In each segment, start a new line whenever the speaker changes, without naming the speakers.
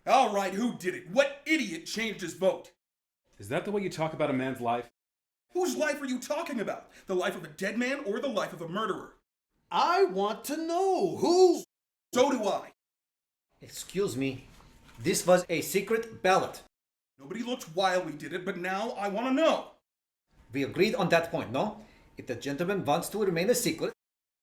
All right, who did it? What idiot changed his vote?
Is that the way you talk about a man's life?
Whose life are you talking about? The life of a dead man or the life of a murderer?
I want to know who.
So do I.
Excuse me. This was a secret ballot.
Nobody looked while we did it, but now I want to know.
We agreed on that point, no? If the gentleman wants to remain a secret.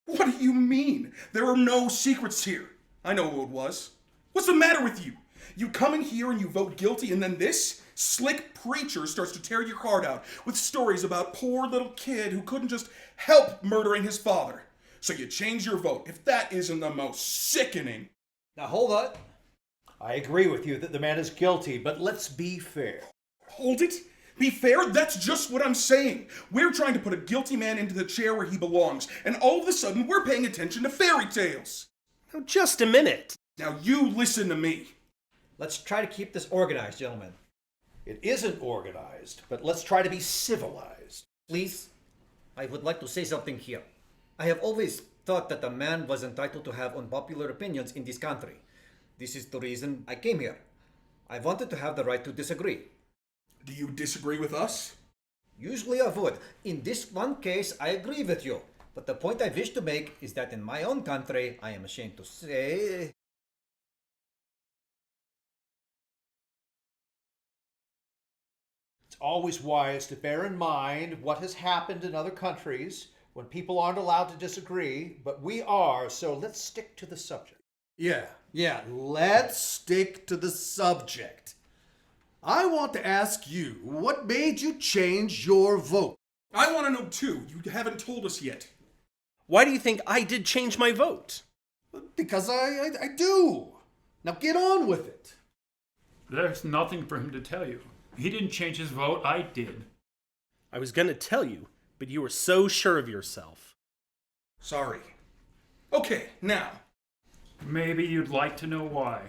What do you mean? There are no secrets here. I know who it was. What's the matter with you? You come in here and you vote guilty, and then this slick preacher starts to tear your heart out with stories about poor little kid who couldn't just help murdering his father. So you change your vote. If that isn't the most sickening.
Now hold on. I agree with you that the man is guilty, but let's be fair.
Hold it. Be fair? That's just what I'm saying. We're trying to put a guilty man into the chair where he belongs, and all of a sudden we're paying attention to fairy tales.
Now, just a minute.
Now you listen to me.
Let's try to keep this organized, gentlemen.
It isn't organized, but let's try to be civilized.
Please, I would like to say something here. I have always thought that a man was entitled to have unpopular opinions in this country. This is the reason I came here. I wanted to have the right to disagree.
Do you disagree with us?
Usually I would. In this one case, I agree with you. But the point I wish to make is that in my own country, I am ashamed to say...
It's always wise to bear in mind what has happened in other countries when people aren't allowed to disagree, but we are, so let's stick to the subject.
Yeah, let's stick to the subject. I want to ask you, what made you change your vote?
I want to know too. You haven't told us yet.
Why do you think I did change my vote?
Because I do. Now get on with it.
There's nothing for him to tell you. He didn't change his vote, I did.
I was going to tell you, but you were so sure of yourself.
Sorry. Okay, now,
Maybe you'd like to know why.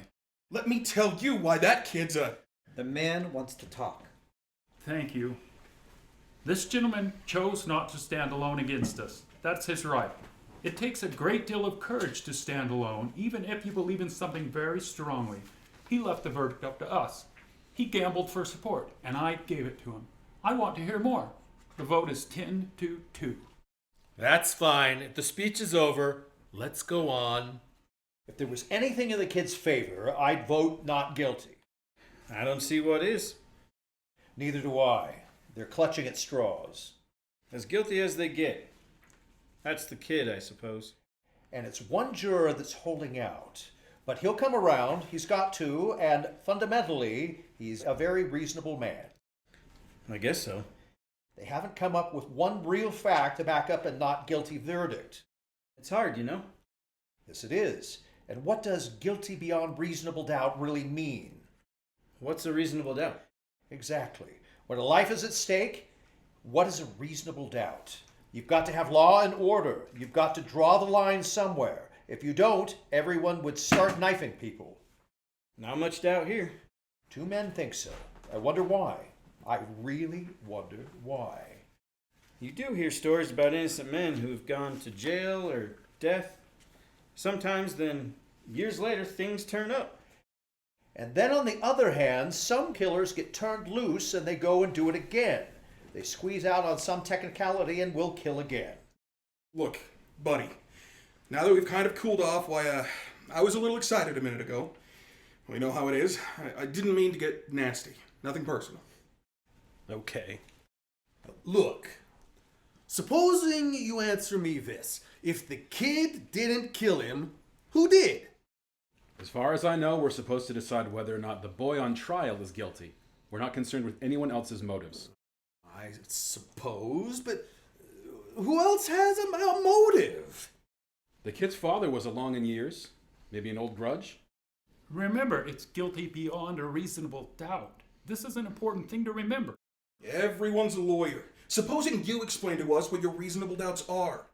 let me tell you why that kid's a...
The man wants to talk.
Thank you. This gentleman chose not to stand alone against us. That's his right. It takes a great deal of courage to stand alone, even if you believe in something very strongly. He left the verdict up to us. He gambled for support, and I gave it to him. I want to hear more. The vote is 10-2.
That's fine. If the speech is over, let's go on.
If there was anything in the kid's favor, I'd vote not guilty.
I don't see what is.
Neither do I. They're clutching at straws.
As guilty as they get. That's the kid, I suppose.
And it's one juror that's holding out. But he'll come around, he's got to, and fundamentally, he's a very reasonable man.
I guess so.
They haven't come up with one real fact to back up a not guilty verdict.
It's hard, you know?
Yes, it is. And what does guilty beyond reasonable doubt really mean?
What's a reasonable doubt?
Exactly. When a life is at stake, what is a reasonable doubt? You've got to have law and order. You've got to draw the line somewhere. If you don't, everyone would start knifing people.
Not much doubt here.
2 men think so. I wonder why. I really wonder why.
You do hear stories about innocent men who've gone to jail or death. Sometimes then, years later, things turn up.
And then on the other hand, some killers get turned loose and they go and do it again. They squeeze out on some technicality and will kill again.
Look, buddy, now that we've kind of cooled off, I was a little excited a minute ago. We know how it is. I didn't mean to get nasty. Nothing personal.
Okay.
Look, supposing you answer me this. If the kid didn't kill him, who did?
As far as I know, we're supposed to decide whether or not the boy on trial is guilty. We're not concerned with anyone else's motives.
I suppose, but who else has a motive?
The kid's father was along in years. Maybe an old grudge?
Remember, it's guilty beyond a reasonable doubt. This is an important thing to remember.
Everyone's a lawyer. Supposing you explain to us what your reasonable doubts are.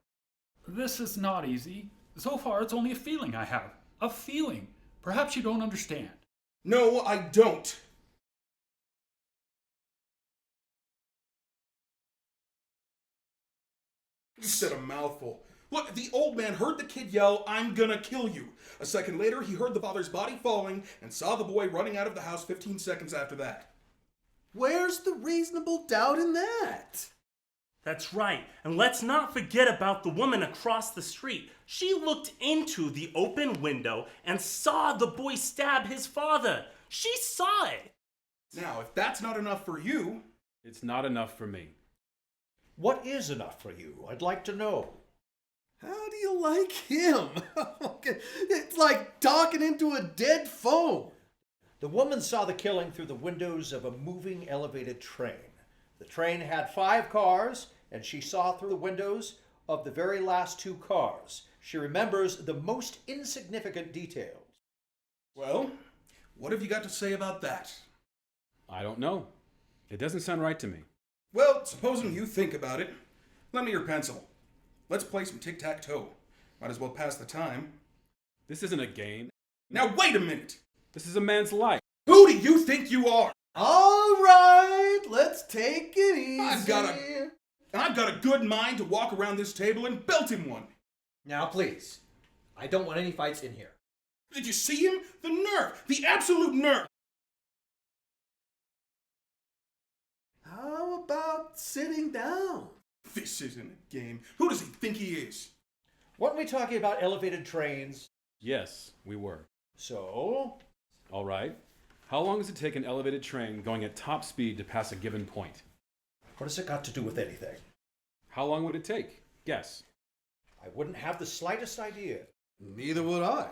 This is not easy. So far, it's only a feeling I have. A feeling. Perhaps you don't understand.
No, I don't. You said a mouthful. Look, the old man heard the kid yell, "I'm gonna kill you." A second later, he heard the father's body falling and saw the boy running out of the house 15 seconds after that.
Where's the reasonable doubt in that?
That's right. And let's not forget about the woman across the street. She looked into the open window and saw the boy stab his father. She saw it.
Now, if that's not enough for you,
It's not enough for me.
What is enough for you? I'd like to know.
How do you like him? It's like talking into a dead phone.
The woman saw the killing through the windows of a moving elevated train. The train had 5 cars, and she saw through the windows of the very last 2 cars. She remembers the most insignificant details.
well, what have you got to say about that?
I don't know. It doesn't sound right to me.
Well, supposing you think about it, lend me your pencil. Let's play some tic-tac-toe. Might as well pass the time.
This isn't a game.
Now wait a minute!
This is a man's life.
Who do you think you are?
All right, let's take it easy.
I've got a good mind to walk around this table and belt him one.
Now, please. I don't want any fights in here.
Did you see him? The nerve! The absolute nerve!
How about sitting down?
This isn't a game. Who does he think he is?
Weren't we talking about elevated trains?
Yes, we were.
So,
All right. How long does it take an elevated train going at top speed to pass a given point?
what has it got to do with anything?
How long would it take? Guess.
I wouldn't have the slightest idea.
Neither would I.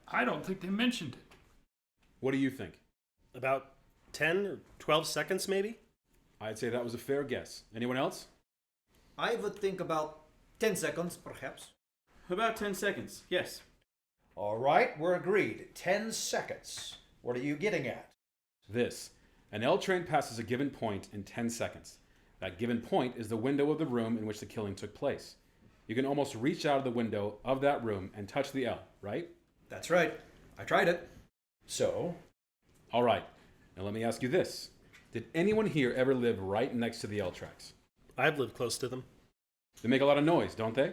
I don't think they mentioned it.
What do you think?
About 10 or 12 seconds, maybe?
I'd say that was a fair guess. Anyone else?
I would think about 10 seconds, perhaps.
About 10 seconds, yes.
All right, we're agreed. 10 seconds. What are you getting at?
This. An L train passes a given point in 10 seconds. That given point is the window of the room in which the killing took place. You can almost reach out of the window of that room and touch the L, right?
That's right. I tried it.
So,
All right. Now let me ask you this. Did anyone here ever live right next to the L tracks?
I've lived close to them.
They make a lot of noise, don't they?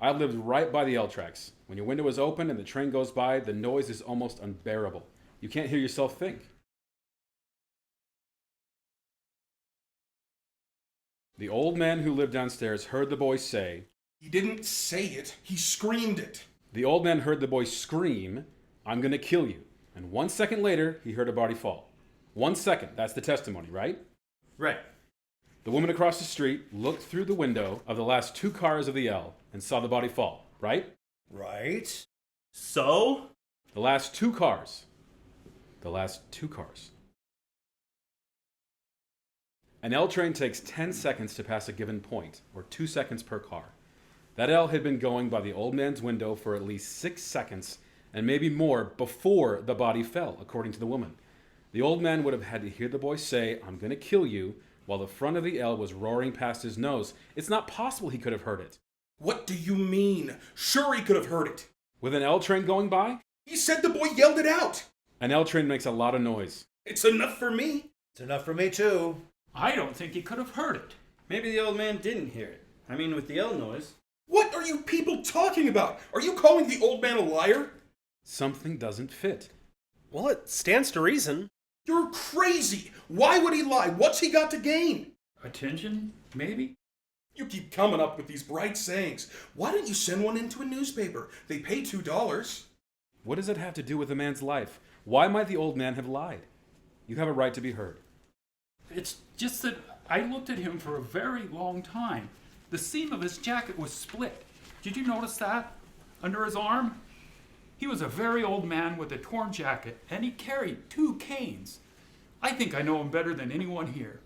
I've lived right by the L tracks. When your window is open and the train goes by, the noise is almost unbearable. You can't hear yourself think. The old man who lived downstairs heard the boy say,
He didn't say it, he screamed it.
the old man heard the boy scream, "I'm gonna kill you." And 1 second later, he heard a body fall. 1 second, that's the testimony, right?
Right.
The woman across the street looked through the window of the last 2 cars of the L and saw the body fall, right?
right?
So?
The last 2 cars. The last 2 cars. An L train takes 10 seconds to pass a given point, or 2 seconds per car. That L had been going by the old man's window for at least 6 seconds, and maybe more before the body fell, according to the woman. The old man would have had to hear the boy say, "I'm gonna kill you," while the front of the L was roaring past his nose. It's not possible he could have heard it.
What do you mean? Sure, he could have heard it.
With an L train going by?
He said the boy yelled it out.
An L train makes a lot of noise.
It's enough for me.
It's enough for me, too.
I don't think he could have heard it.
Maybe the old man didn't hear it. I mean, with the L noise.
What are you people talking about? Are you calling the old man a liar?
Something doesn't fit.
Well, it stands to reason.
You're crazy. Why would he lie? What's he got to gain?
Attention, maybe?
You keep coming up with these bright sayings. Why don't you send one into a newspaper? They pay $2.
What does it have to do with a man's life? Why might the old man have lied? You have a right to be heard.
It's just that I looked at him for a very long time. The seam of his jacket was split. Did you notice that? Under his arm? He was a very old man with a torn jacket, and he carried 2 canes. I think I know him better than anyone here.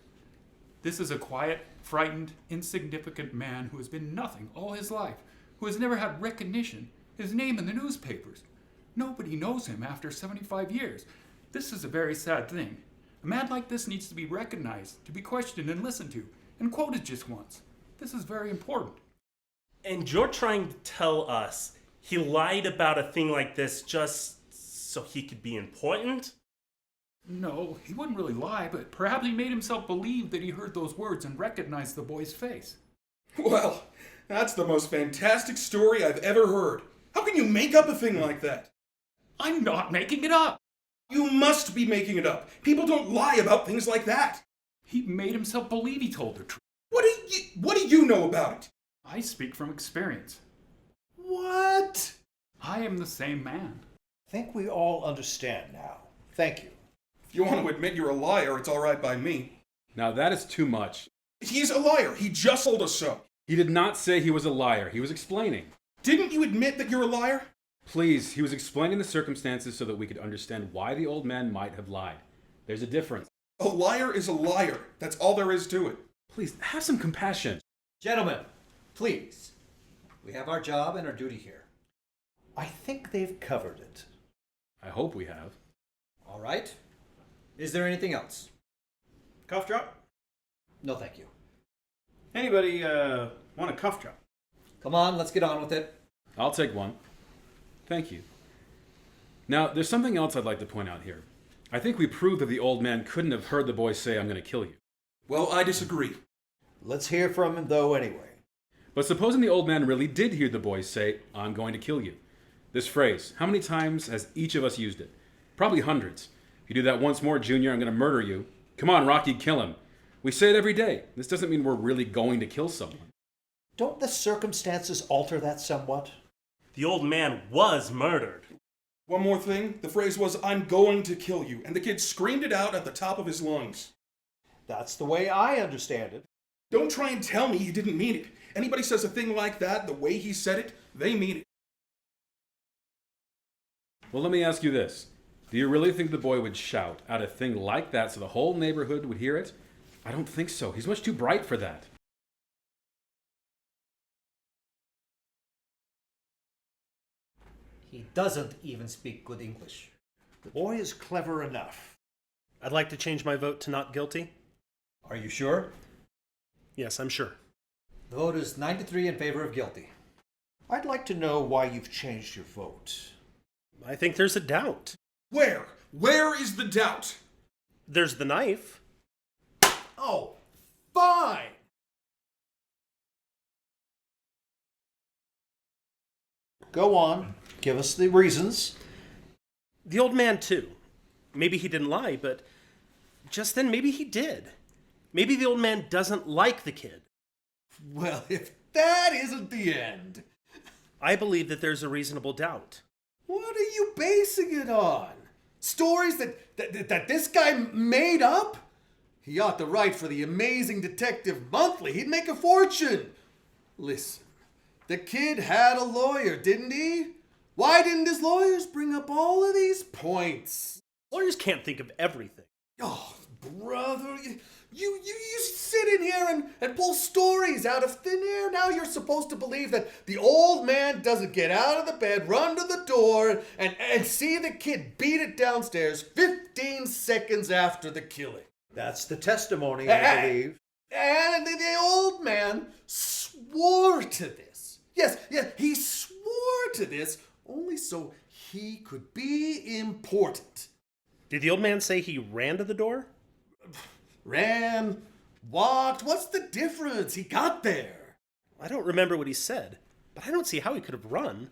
This is a quiet, frightened, insignificant man who has been nothing all his life, who has never had recognition, his name in the newspapers. Nobody knows him after 75 years. This is a very sad thing. A man like this needs to be recognized, to be questioned and listened to, and quoted just once. This is very important.
And you're trying to tell us he lied about a thing like this just so he could be important?
No, he wouldn't really lie, but perhaps he made himself believe that he heard those words and recognized the boy's face.
Well, That's the most fantastic story I've ever heard. How can you make up a thing like that?
I'm not making it up.
You must be making it up. People don't lie about things like that.
He made himself believe he told the truth.
What do you know about it?
I speak from experience.
What?
I am the same man.
I think we all understand now. Thank you.
If you want to admit you're a liar, it's all right by me.
Now that is too much.
He's a liar. He just told us so.
He did not say he was a liar. He was explaining.
Didn't you admit that you're a liar?
Please, he was explaining the circumstances so that we could understand why the old man might have lied. There's a difference.
A liar is a liar. That's all there is to it.
Please, have some compassion.
Gentlemen, please. We have our job and our duty here.
I think they've covered it.
I hope we have.
All right. Is there anything else?
Cough drop?
No, thank you.
Anybody want a cough drop?
Come on, let's get on with it.
I'll take one. Thank you. Now, there's something else I'd like to point out here. I think we proved that the old man couldn't have heard the boy say, "I'm going to kill you."
Well, I disagree.
Let's hear from him, though, anyway.
But supposing the old man really did hear the boy say, "I'm going to kill you." This phrase, how many times has each of us used it? Probably hundreds. If you do that once more, Junior, I'm going to murder you. Come on, Rocky, kill him. We say it every day. This doesn't mean we're really going to kill someone.
Don't the circumstances alter that somewhat?
The old man was murdered.
One more thing. The phrase was, "I'm going to kill you," and the kid screamed it out at the top of his lungs.
That's the way I understand it.
Don't try and tell me he didn't mean it. Anybody says a thing like that, the way he said it, they mean it.
Well, let me ask you this. Do you really think the boy would shout out a thing like that so the whole neighborhood would hear it? I don't think so. He's much too bright for that.
He doesn't even speak good English.
The boy is clever enough.
I'd like to change my vote to not guilty.
Are you sure?
Yes, I'm sure.
The vote is 93 in favor of guilty.
I'd like to know why you've changed your vote.
I think there's a doubt.
Where? Where is the doubt?
There's the knife.
Oh, fine.
Go on. Give us the reasons.
The old man, too. Maybe he didn't lie, but just then maybe he did. Maybe the old man doesn't like the kid.
Well, if that isn't the end.
I believe that there's a reasonable doubt.
What are you basing it on? Stories that this guy made up? He ought to write for the Amazing Detective Monthly. He'd make a fortune. Listen, the kid had a lawyer, didn't he? Why didn't his lawyers bring up all of these points?
Lawyers can't think of everything.
Oh, brother, you sit in here and pull stories out of thin air. Now you're supposed to believe that the old man doesn't get out of the bed, run to the door, and see the kid beat it downstairs 15 seconds after the killing.
That's the testimony, I believe.
And the old man swore to this. Yes, he swore to this only so he could be important.
Did the old man say he ran to the door?
Ran, walked, what's the difference? He got there.
I don't remember what he said, but I don't see how he could have run.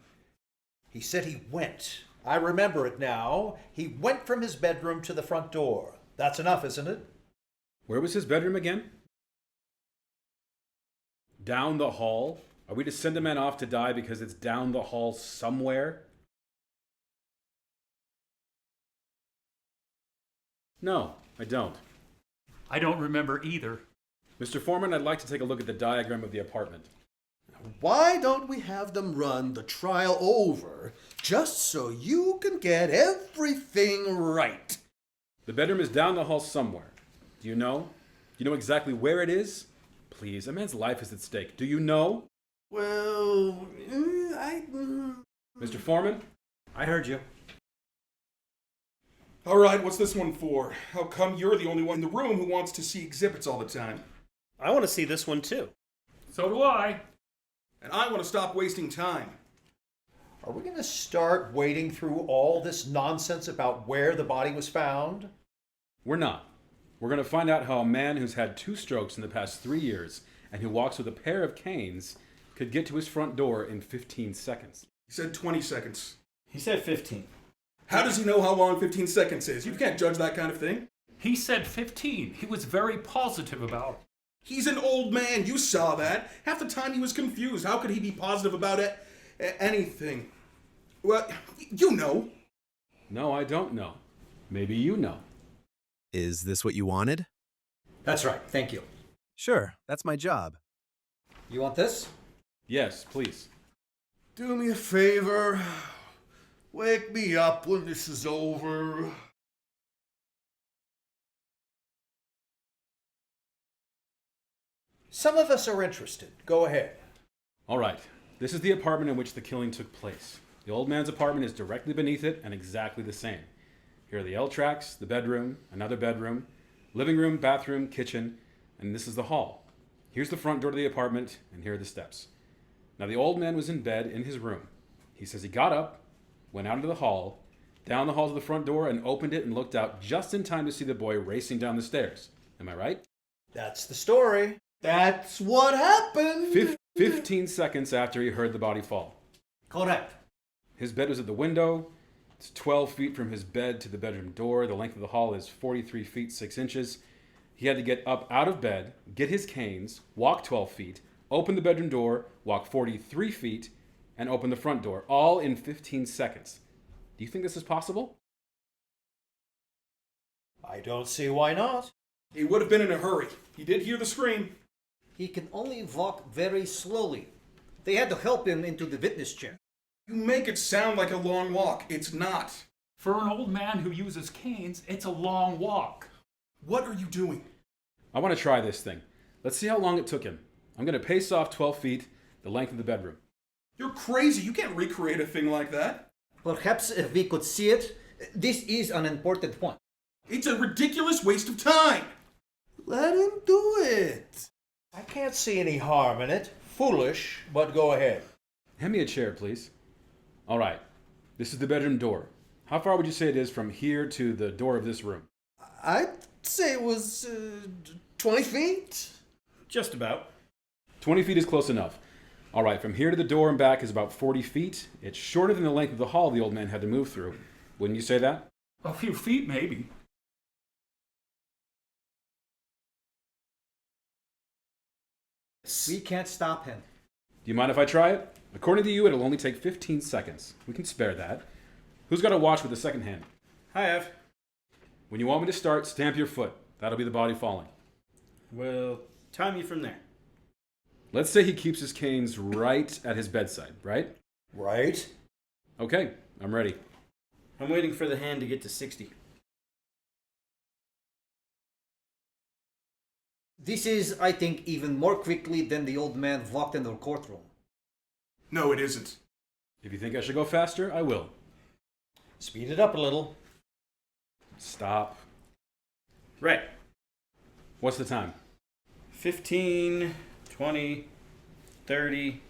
He said he went. I remember it now. He went from his bedroom to the front door. That's enough, isn't it?
Where was his bedroom again? Down the hall? Are we to send a man off to die because it's down the hall somewhere? No, I don't.
I don't remember either.
Mr. Foreman, I'd like to take a look at the diagram of the apartment.
Why don't we have them run the trial over just so you can get everything right?
The bedroom is down the hall somewhere. Do you know? Do you know exactly where it is? Please, a man's life is at stake. Do you know?
Well,
Mr. Foreman?
I heard you.
All right, what's this one for? How come you're the only one in the room who wants to see exhibits all the time?
I want to see this one too.
So do I.
And I want to stop wasting time.
Are we going to start wading through all this nonsense about where the body was found?
We're not. We're going to find out how a man who's had 2 strokes in the past 3 years and who walks with a pair of canes could get to his front door in 15 seconds?
He said 20 seconds.
He said 15.
How does he know how long 15 seconds is? You can't judge that kind of thing.
He said 15. He was very positive about it.
He's an old man. You saw that. Half the time he was confused. How could he be positive about anything? Well, you know.
No, I don't know. Maybe you know.
Is this what you wanted?
That's right, thank you.
Sure, that's my job.
You want this?
Yes, please.
Do me a favor. Wake me up when this is over.
Some of us are interested. Go ahead.
All right. This is the apartment in which the killing took place. The old man's apartment is directly beneath it and exactly the same. Here are the L tracks, the bedroom, another bedroom, living room, bathroom, kitchen, and this is the hall. Here's the front door to the apartment, and here are the steps. Now, the old man was in bed in his room. He says he got up, went out into the hall, down the hall to the front door, and opened it and looked out just in time to see the boy racing down the stairs. Am I right?
That's the story.
That's what happened.
15 seconds after he heard the body fall.
Correct.
His bed was at the window. It's 12 feet from his bed to the bedroom door. The length of the hall is 43 feet 6 inches. He had to get up out of bed, get his canes, walk 12 feet, open the bedroom door, walk 43 feet, and open the front door, all in 15 seconds. Do you think this is possible?
I don't see why not.
He would have been in a hurry. He did hear the scream.
He can only walk very slowly. They had to help him into the witness chair.
You make it sound like a long walk. It's not.
For an old man who uses canes, it's a long walk.
What are you doing?
I want to try this thing. Let's see how long it took him. I'm going to pace off 12 feet, the length of the bedroom.
You're crazy. You can't recreate a thing like that.
Perhaps if we could see it, this is an important point.
It's a ridiculous waste of time.
Let him do it.
I can't see any harm in it. Foolish, but go ahead.
Hand me a chair, please. All right. This is the bedroom door. How far would you say it is from here to the door of this room?
I'd say it was 20 feet.
Just about.
20 feet is close enough. All right, from here to the door and back is about 40 feet. It's shorter than the length of the hall the old man had to move through. Wouldn't you say that?
A few feet, maybe.
We can't stop him.
Do you mind if I try it? According to you, it'll only take 15 seconds. We can spare that. Who's got to watch with the second hand?
I have.
When you want me to start, stamp your foot. That'll be the body falling.
Well, time you from there.
Let's say he keeps his canes right at his bedside, right?
Right?
Okay, I'm ready.
I'm waiting for the hand to get to 60.
This is, I think, even more quickly than the old man walked in the courtroom.
No, it isn't.
If you think I should go faster, I will.
Speed it up a little.
Stop.
Right.
What's the time?
15, 20, 30,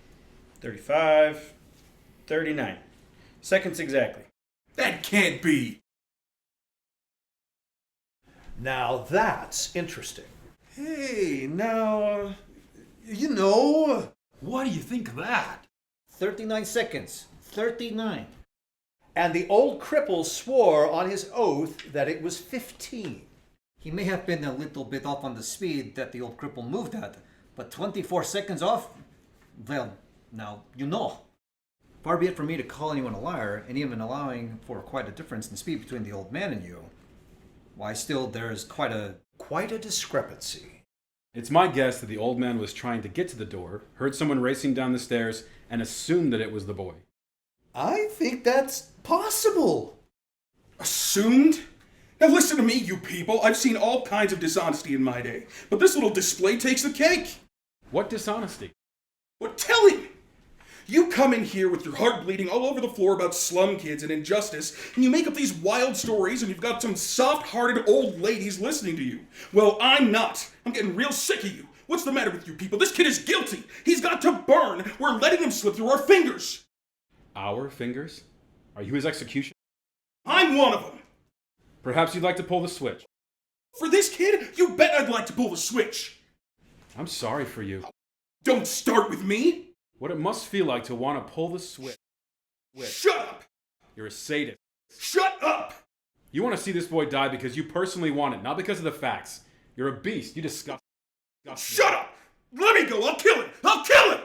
35, 39. Seconds exactly.
That can't be.
Now that's interesting.
Hey, now, you know.
What do you think of that?
39 seconds. 39.
And the old cripple swore on his oath that it was 15.
He may have been a little bit off on the speed that the old cripple moved at, but 24 seconds off? Well, now, you know. Far be it from me to call anyone a liar, and even allowing for quite a difference in speed between the old man and you. Why, still, there's quite a
discrepancy.
It's my guess that the old man was trying to get to the door, heard someone racing down the stairs, and assumed that it was the boy.
I think that's possible.
Assumed? Now listen to me, you people. I've seen all kinds of dishonesty in my day, but this little display takes the cake.
What dishonesty?
Well, tell him! You come in here with your heart bleeding all over the floor about slum kids and injustice, and you make up these wild stories, and you've got some soft-hearted old ladies listening to you. Well, I'm not. I'm getting real sick of you. What's the matter with you people? This kid is guilty. He's got to burn. We're letting him slip through our fingers.
Our fingers? Are you his execution?
I'm one of them.
Perhaps you'd like to pull the switch.
For this kid, you bet I'd like to pull the switch.
I'm sorry for you.
Don't start with me.
What it must feel like to want to pull the switch.
Shut up!
You're a sadist.
Shut up!
You want to see this boy die because you personally want it, not because of the facts. You're a beast. You disgust me.
Shut up! Let me go! I'll kill him! I'll kill him!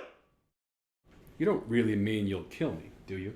You don't really mean you'll kill me, do you?